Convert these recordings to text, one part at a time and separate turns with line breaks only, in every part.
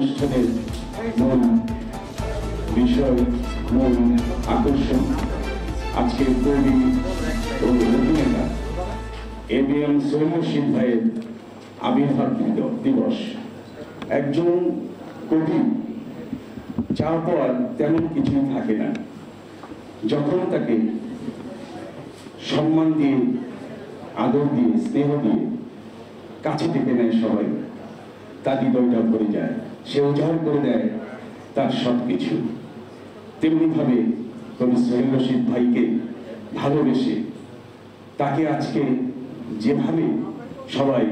অনুষ্ঠানের মূল বিষয়, মূল আকর্ষণ আজকে কবি ও অভিনেতা এবিএম সোহেল রশীদ ভাইয়ের আবির্ভাব দিবস। একজন কবি চা পাওয়ার তেমন কিছুই থাকে না, যখন তাকে সম্মান দিয়ে, আদর দিয়ে, স্নেহ দিয়ে কাছে ডেকে নেয় সবাই, তার হৃদয়টা ভরে যায়, সে উজাড় করে দেয় তার সবকিছু। তেমনি ভাবে কবি সোহেল রশীদ ভাইকে ভালোবেসে তাকে আজকে যেভাবে সবাই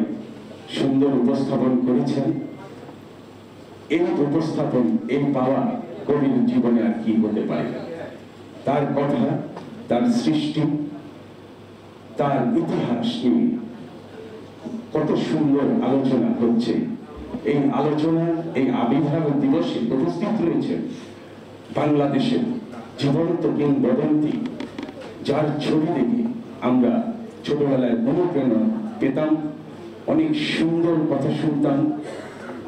সুন্দর উপস্থাপন করেছেন, এই উপস্থাপন, এই পাওয়া কবির জীবনে আর কি হতে পারে। তার কথা, তার সৃষ্টি, তার ইতিহাস নিয়ে কত সুন্দর আলোচনা হচ্ছে। এই আলোচনা, এই আবির্ভাব দিবসে উপস্থিত রয়েছে বাংলাদেশের জীবন্ত কিংবদন্তি, যার ছবি দেখে আমরা ছোটবেলায় অনুপ্রেরণা পেতাম, অনেক সুন্দর কথা শুনতাম,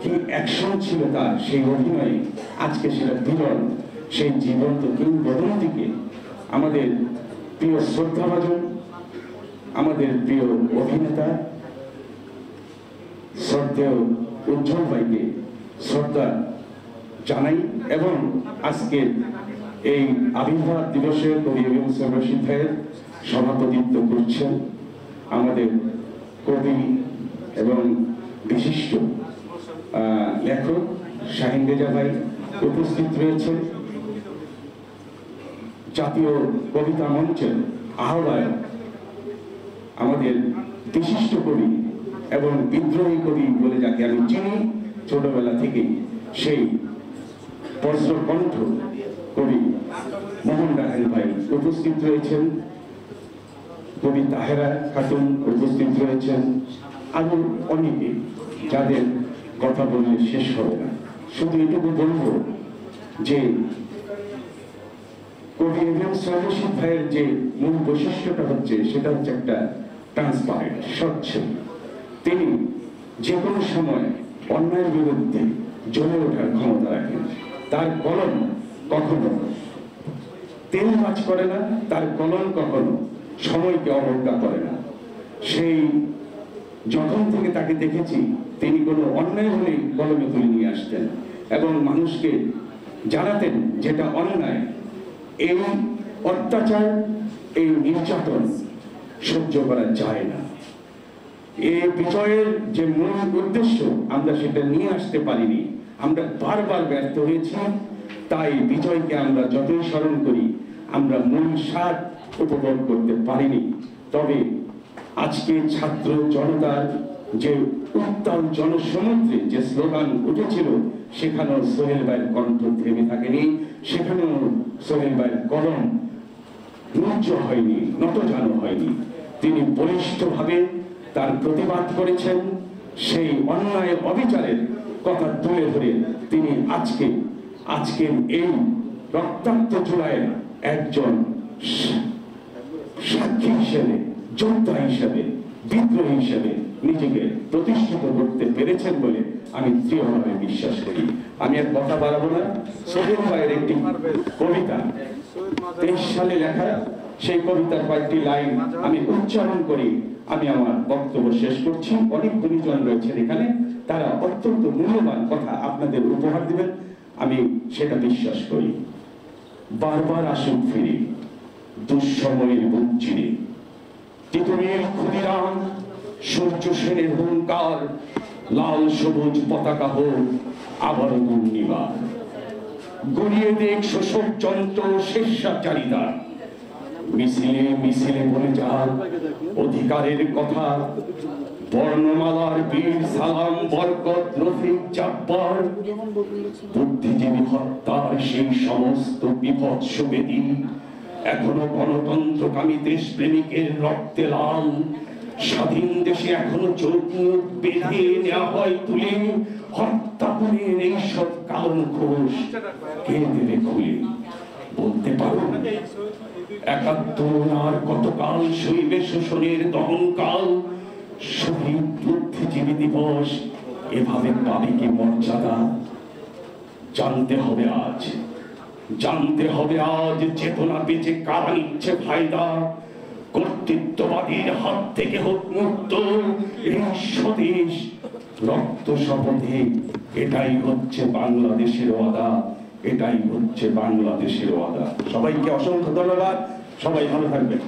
কি অ্যাকশন ছিল তার সেই অভিনয়ে। আজকে সেটা বিরল। সেই জীবন্ত কিংবদন্তিকে আমাদের প্রিয় শ্রদ্ধাভাজন, আমাদের প্রিয় অভিনেতা শ্রদ্ধেয় উজ্জ্বল ভাইকে শ্রদ্ধা জানাই। এবং আজকের এই আবির্ভাব দিবসে কবি এবিএম সোহেল রশীদ ভাইয়ের সভাপতিত্ব করছেন আমাদের কবি এবং বিশিষ্ট লেখক শাহিন রেজা ভাই। উপস্থিত রয়েছেন জাতীয় কবিতা মঞ্চের আহ্বায়ক, আমাদের বিশিষ্ট কবি এবং বিদ্রোহী কবি বলে যাকে আমি চিনি ছোটবেলা থেকেই, সেই বজ্রকণ্ঠ কবি মোহন রাহেল ভাই উপস্থিত রয়েছেন, কবি তাহেরা খাতুন উপস্থিত রয়েছেন, আরো অনেকে যাদের কথা বললে শেষ হবে না। শুধু এটুকু বলবো যে কবি এবিএম সোহেল রশীদ ভাইয়ের যে মূল বৈশিষ্ট্যটা হচ্ছে, সেটা হচ্ছে একটা ট্রান্সপারেন্ট, স্বচ্ছ। তিনি যে কোনো সময় অন্যায়ের বিরুদ্ধে জ্বলে ওঠার ক্ষমতা রাখেন। তার কলম কখনো তেল মাছ করে না, তার কলম কখনো সময়কে অবজ্ঞা করে না। সেই যখন থেকে তাকে দেখেছি, তিনি কোনো অন্যায় হলেই কলমে তুলে নিয়ে আসতেন এবং মানুষকে জানাতেন যেটা অন্যায়। এই অত্যাচার, এই নির্যাতন সহ্য করা যায় না। এই বিজয়ের যে মূল উদ্দেশ্য, আমরা সেটা নিয়ে আসতে পারিনি, আমরা বারবার ব্যর্থ হয়েছি। তাই বিজয়কে আমরা যতই স্মরণ করি, আমরা মূল স্বাদ উপভোগ করতে পারিনি। তবে আজকে ছাত্র জনতার যে উত্তাল জনসমুদ্রে যে স্লোগান উঠেছিল, সেখানেও সোহেল ভাইয়ের কণ্ঠ থেমে থাকেনি, সেখানেও সোহেল ভাইয়ের কলম রুদ্ধ হয়নি, নতজানু হয়নি। তিনি বলিষ্ঠভাবে তার প্রতিবাদ করেছেন। সেই অন্যায় অবিচারের কথা তুলে ধরে তিনি আজকের এই রক্তাক্ত জুলাইয়ের একজন সাক্ষী হিসেবে, যোদ্ধা হিসেবে, বিদ্রোহী হিসেবে নিজেকে প্রতিষ্ঠিত করতে পেরেছেন বলে আমি দৃঢ়ভাবে বিশ্বাস করি। আমি আর কথা বাড়াবো না। সোহেল ভাইয়ের একটি কবিতা 23 সালে লেখা, সেই কবিতার কয়েকটি লাইন আমি উচ্চারণ করি আমি আমার বক্তব্য শেষ করছি। অনেক গুণীজন রয়েছেন এখানে, তারা অত্যন্ত মূল্যবান কথা আপনাদের উপহার দিবেন, আমি সেটা বিশ্বাস করি। বারবার আসুক ফিরে দুঃসময়ের বুক চিরে, তিতুমির ক্ষুদিরাম, সূর্য সেনের হুঙ্কার, লাল সবুজ পতাকা হোক আবারও ঘূর্ণিবার। গড়িয়ে দেখ শোষক যন্ত্র স্বেচ্ছাচারিতা, মিছিলে মিছিলে বলে যান অধিকারের কথা। বর্ণমালার বীর সালাম, বরকত, রফিক, জাব্বার, বুদ্ধিজীবী হত্যার সেই সমস্ত বিভৎস বেদী এখনো গণতন্ত্রকামী দেশপ্রেমিকের রক্তে লাল। স্বাধীন দেশে এখনো চোখ বেঁধে নেওয়া হয় তুলে, হত্যাপুরের এইসব কারণ ঘোষ কে দেবে খুলে। বলতে পারো ৭১ আর কতকাল সইবে শোষণের দহনকাল। শহীদ বুদ্ধিজীবী দিবস এভাবে পাবে কি মর্যাদা? জানতে হবে আজ, জানতে হবে আজ চেতনা বেঁচে কারা নিচ্ছে ফায়দা। কর্তৃত্ববাদীর হাত থেকে হোক মুক্ত এই স্বদেশ, রক্ত শপথে এটাই হচ্ছে বাংলাদেশের ওয়াদা, এটাই হচ্ছে বাংলাদেশের ওয়াদা। সবাইকে অসংখ্য ধন্যবাদ, সবাই ভালো থাকবেন।